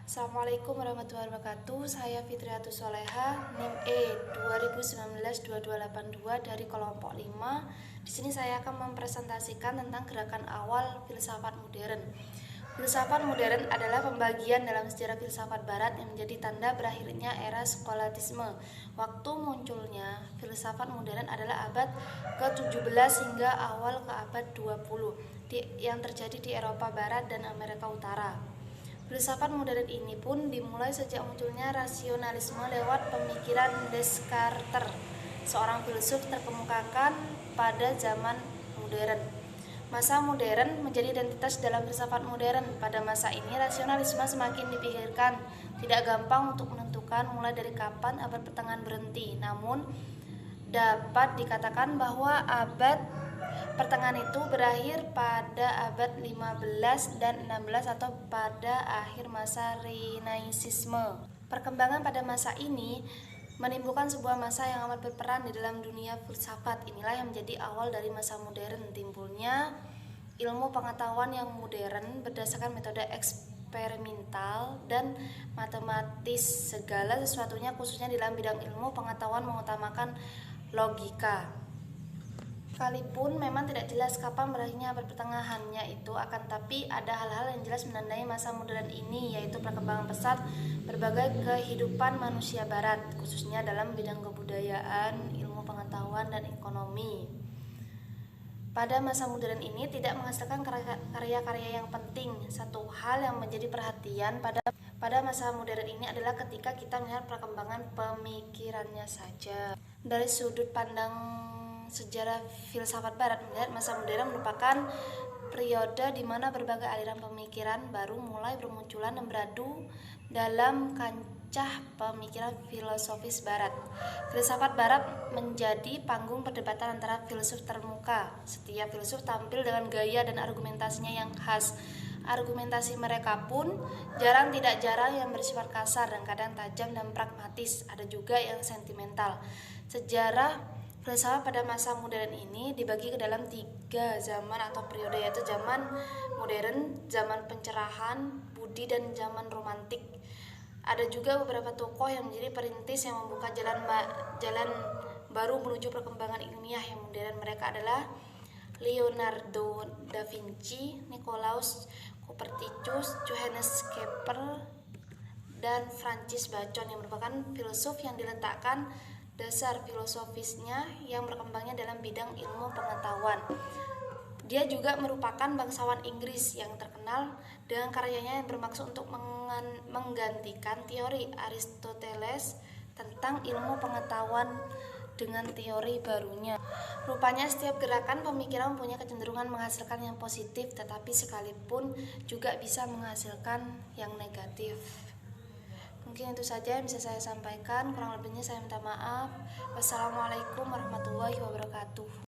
Assalamualaikum warahmatullahi wabarakatuh. Saya Fitriatus Soleha, NIM E 2019-2282 dari kelompok 5. Di sini saya akan mempresentasikan tentang gerakan awal filsafat modern. Filsafat modern adalah pembagian dalam sejarah filsafat barat yang menjadi tanda berakhirnya era skolatisme. Waktu munculnya filsafat modern adalah abad ke-17 hingga awal ke abad 20 yang terjadi di Eropa Barat dan Amerika Utara. Filsafat modern ini pun dimulai sejak munculnya rasionalisme lewat pemikiran Descartes, seorang filsuf terkemukakan pada zaman modern. Masa modern menjadi identitas dalam filsafat modern. Pada masa ini rasionalisme semakin dipikirkan, tidak gampang untuk menentukan mulai dari kapan abad pertengahan berhenti. Namun dapat dikatakan bahwa abad pertengahan itu berakhir pada abad 15 dan 16 atau pada akhir masa Renaissance. Perkembangan pada masa ini menimbulkan sebuah masa yang amat berperan di dalam dunia filsafat. Inilah yang menjadi awal dari masa modern, timbulnya ilmu pengetahuan yang modern berdasarkan metode eksperimental dan matematis. Segala sesuatunya khususnya di dalam bidang ilmu pengetahuan mengutamakan logika. Sekalipun memang tidak jelas kapan berakhirnya abad pertengahannya itu, akan tapi ada hal-hal yang jelas menandai masa modern ini, yaitu perkembangan pesat berbagai kehidupan manusia barat, khususnya dalam bidang kebudayaan, ilmu pengetahuan, dan ekonomi. Pada masa modern ini tidak menghasilkan karya-karya yang penting. Satu hal yang menjadi perhatian pada masa modern ini adalah ketika kita melihat perkembangan pemikirannya saja. Dari sudut pandang sejarah filsafat barat, melihat masa modern merupakan periode di mana berbagai aliran pemikiran baru mulai bermunculan dan beradu dalam kancah pemikiran filosofis barat. Filsafat barat menjadi panggung perdebatan antara filsuf termuka. Setiap filsuf tampil dengan gaya dan argumentasinya yang khas. Argumentasi mereka pun tidak jarang yang bersifat kasar dan kadang tajam dan pragmatis. Ada juga yang sentimental. Sejarah filsafat pada masa modern ini dibagi ke dalam 3 zaman atau periode, yaitu zaman modern, zaman pencerahan budi, dan zaman romantik. Ada juga beberapa tokoh yang menjadi perintis yang membuka jalan baru menuju perkembangan ilmiah yang modern. Mereka adalah Leonardo da Vinci, Nicolaus Copernicus, Johannes Kepler, dan Francis Bacon yang merupakan filsuf yang diletakkan dasar filosofisnya yang berkembangnya dalam bidang ilmu pengetahuan. Dia juga merupakan bangsawan Inggris yang terkenal dengan karyanya yang bermaksud untuk menggantikan teori Aristoteles tentang ilmu pengetahuan dengan teori barunya. Rupanya setiap gerakan pemikiran mempunyai kecenderungan menghasilkan yang positif, tetapi sekalipun juga bisa menghasilkan yang negatif. Mungkin itu saja yang bisa saya sampaikan, kurang lebihnya saya minta maaf. Wassalamualaikum warahmatullahi wabarakatuh.